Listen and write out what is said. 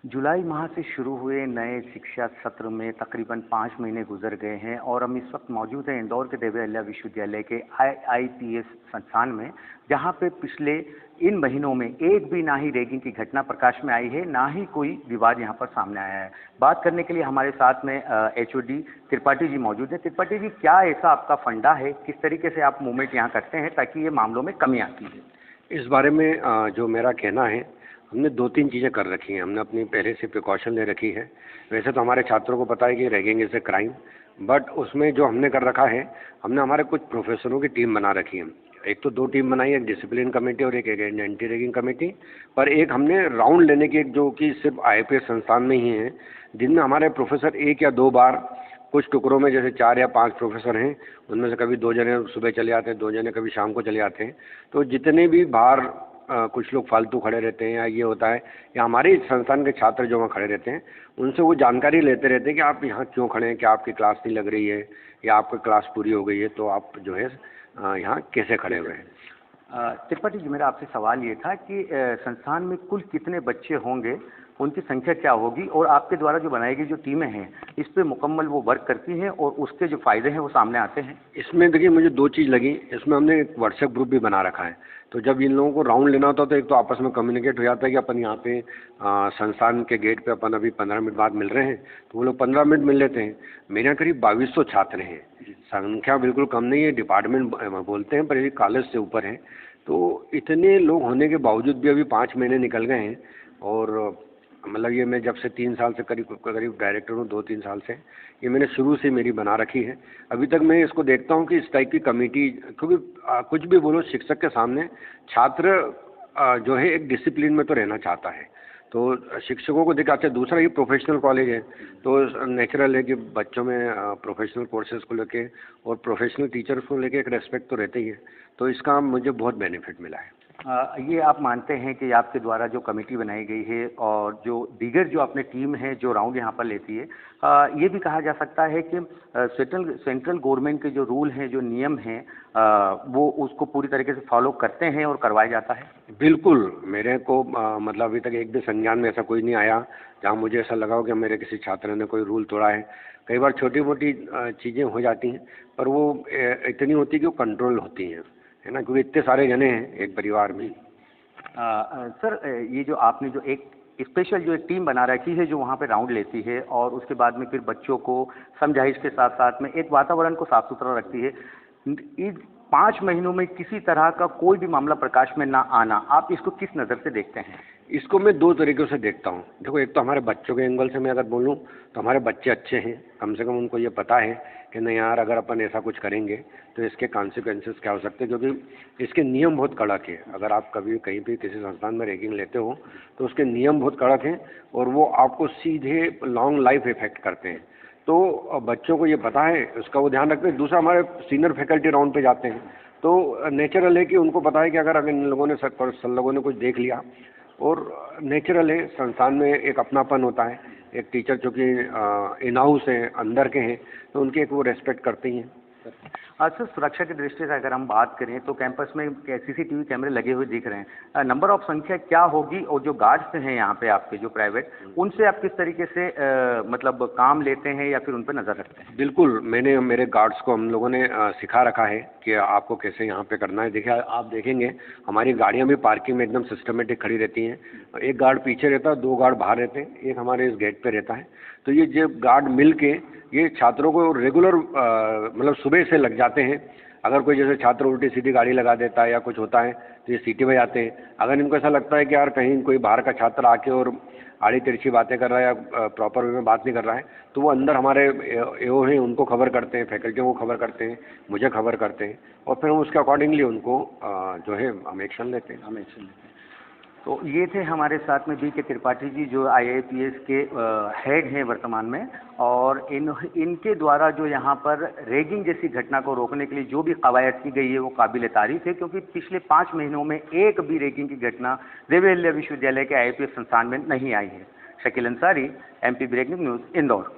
जुलाई माह से शुरू हुए नए शिक्षा सत्र में तकरीबन 5 महीने गुजर गए हैं और हम इस वक्त मौजूद हैं इंदौर के देवी अहिल्या विश्वविद्यालय के आईआईपीएस संस्थान में, जहां पे पिछले इन महीनों में एक भी ना ही रैगिंग की घटना प्रकाश में आई है, ना ही कोई विवाद यहां पर सामने आया है। बात करने के लिए हमारे साथ में एचओडी त्रिपाठी जी मौजूद हैं। त्रिपाठी जी, क्या ऐसा आपका फंडा है, किस तरीके से आप मूवमेंट यहाँ करते हैं ताकि ये मामलों में कमी आती है? इस बारे में जो मेरा कहना है, हमने 2-3 चीज़ें कर रखी हैं। हमने अपनी पहले से प्रिकॉशन ले रखी है। वैसे तो हमारे छात्रों को पता है कि ragging is a crime, but उसमें जो हमने कर रखा है, हमने हमारे कुछ प्रोफेसरों की टीम बना रखी है। एक तो 2 टीम बनाई है, एक डिसिप्लिन कमेटी और एक एंटी रैगिंग कमेटी। पर एक हमने राउंड लेने की, जो कि सिर्फ आईआईपीएस संस्थान में ही है, जिनमें हमारे प्रोफेसर 1 या 2 बार कुछ टुकड़ों में, जैसे 4 या 5 प्रोफेसर हैं, उनमें से कभी 2 जने सुबह चले आते हैं, 2 जने कभी शाम को चले आते हैं। तो जितने भी बाहर कुछ लोग फालतू खड़े रहते हैं या ये होता है, या हमारे संस्थान के छात्र जो वहाँ खड़े रहते हैं, उनसे वो जानकारी लेते रहते हैं कि आप यहाँ क्यों खड़े हैं, क्या आपकी क्लास नहीं लग रही है या आपकी क्लास पूरी हो गई है, तो आप जो है यहाँ कैसे खड़े हुए हैं। त्रिपाठी जी, मेरा आपसे सवाल ये था कि संस्थान में कुल कितने बच्चे होंगे, उनकी संख्या क्या होगी और आपके द्वारा जो बनाई गई जो टीमें हैं, इस पे मुकम्मल वो वर्क करती हैं और उसके जो फ़ायदे हैं वो सामने आते हैं? इसमें देखिए, मुझे 2 चीज़ लगी। इसमें हमने एक व्हाट्सएप ग्रुप भी बना रखा है। तो जब इन लोगों को राउंड लेना होता है, तो एक तो आपस में कम्युनिकेट हो जाता है कि अपन यहाँ पे संस्थान के गेट पे अपन अभी 15 मिनट बाद मिल रहे हैं, तो वो लोग 15 मिनट मिल लेते हैं। मेरे यहाँ करीब 2200 छात्र हैं। संख्या बिल्कुल कम नहीं है, डिपार्टमेंट बोलते हैं पर ये कॉलेज से ऊपर है। तो इतने लोग होने के बावजूद भी अभी 5 महीने निकल गए हैं। और मतलब ये मैं जब से 3 साल से करीब डायरेक्टर हूँ, 2-3 साल से, ये मैंने शुरू से मेरी बना रखी है। अभी तक मैं इसको देखता हूँ कि इस टाइप की कमेटी, क्योंकि कुछ भी बोलो, शिक्षक के सामने छात्र जो है एक डिसिप्लिन में तो रहना चाहता है। तो शिक्षकों को देखा। अच्छा, दूसरा ये प्रोफेशनल कॉलेज है, तो नेचुरल है कि बच्चों में प्रोफेशनल कोर्सेज को लेके और प्रोफेशनल टीचर्स को लेके एक रेस्पेक्ट तो रहती ही है। तो इसका मुझे बहुत बेनिफिट मिला है। ये आप मानते हैं कि आपके द्वारा जो कमेटी बनाई गई है और जो दीगर जो अपने टीम है जो राउंड यहाँ पर लेती है, ये भी कहा जा सकता है कि सेंट्रल गवर्नमेंट के जो रूल हैं, जो नियम हैं, वो उसको पूरी तरीके से फॉलो करते हैं और करवाया जाता है? बिल्कुल। मेरे को मतलब अभी तक एक भी संज्ञान में ऐसा कोई नहीं आया जहाँ मुझे ऐसा लगा हो कि मेरे किसी छात्र ने कोई रूल तोड़ा है। कई बार छोटी मोटी चीज़ें हो जाती हैं, पर वो इतनी होती है कि वो कंट्रोल होती हैं, है ना, क्योंकि इतने सारे जने हैं एक परिवार में। सर, ये जो आपने जो एक स्पेशल जो एक टीम बना रखी है जो वहाँ पे राउंड लेती है और उसके बाद में फिर बच्चों को समझाइश के साथ साथ में एक वातावरण को साफ सुथरा रखती है, इस 5 महीनों में किसी तरह का कोई भी मामला प्रकाश में ना आना, आप इसको किस नज़र से देखते हैं? इसको मैं 2 तरीक़ों से देखता हूँ। देखो, एक तो हमारे बच्चों के एंगल से मैं अगर बोलूँ, तो हमारे बच्चे अच्छे हैं। कम से कम उनको ये पता है कि नहीं यार, अगर अपन ऐसा कुछ करेंगे तो इसके कॉन्सिक्वेंसेस क्या हो सकते हैं, क्योंकि इसके नियम बहुत कड़क है। अगर आप कभी कहीं भी किसी संस्थान में रैगिंग लेते हो तो उसके नियम बहुत कड़क हैं और वो आपको सीधे लॉन्ग लाइफ इफेक्ट करते हैं। तो बच्चों को ये पता है, उसका वो ध्यान रखते हैं। दूसरा, हमारे सीनियर फैकल्टी राउंड पे जाते हैं, तो नेचुरल है कि उनको पता है कि अगर इन लोगों ने सब लोगों ने कुछ देख लिया, और नेचुरल है, संस्थान में एक अपनापन होता है। एक टीचर जो कि इन हाउस हैं, अंदर के हैं, तो उनकी एक वो रेस्पेक्ट करते ही हैं। सर, सुरक्षा की दृष्टि से अगर हम बात करें तो कैंपस में सीसीटीवी कैमरे लगे हुए दिख रहे हैं, नंबर ऑफ संख्या क्या होगी और जो गार्ड्स हैं यहाँ पे आपके जो प्राइवेट, उनसे आप किस तरीके से मतलब काम लेते हैं या फिर उन पर नज़र रखते हैं? बिल्कुल, मैंने मेरे गार्ड्स को हम लोगों ने सिखा रखा है कि आपको कैसे यहाँ पे करना है। देखिए, आप देखेंगे हमारी गाड़ियाँ भी पार्किंग में एकदम सिस्टमेटिक खड़ी रहती हैं। एक गार्ड पीछे रहता है, 2 गार्ड बाहर रहते हैं, एक हमारे इस गेट पे रहता है। तो ये जो गार्ड मिल के ये छात्रों को रेगुलर मतलब सुबह से लग जाते हैं। अगर कोई जैसे छात्र उल्टी सीधी गाड़ी लगा देता है या कुछ होता है, तो ये सीटी बजाते हैं। अगर इनको ऐसा लगता है कि यार कहीं कोई बाहर का छात्र आके और आड़ी तिरछी बातें कर रहा है या प्रॉपर वे में बात नहीं कर रहा है, तो वो अंदर हमारे एओ हैं, उनको खबर करते हैं, फैकल्टियों को खबर करते हैं, मुझे खबर करते हैं, और फिर हम उसके अकॉर्डिंगली उनको जो है हम एक्शन लेते हैं। तो ये थे हमारे साथ में के त्रिपाठी जी, जो आईआईपीएस के हेड हैं वर्तमान में, और इनके द्वारा जो यहाँ पर रैगिंग जैसी घटना को रोकने के लिए जो भी कवायद की गई है वो काबिल तारीफ है, क्योंकि पिछले 5 महीनों में एक भी रैगिंग की घटना देवी अहिल्या विश्वविद्यालय के आईआईपीएस संस्थान में नहीं आई है। Shakeel Ansari, MP breaking news, Indore.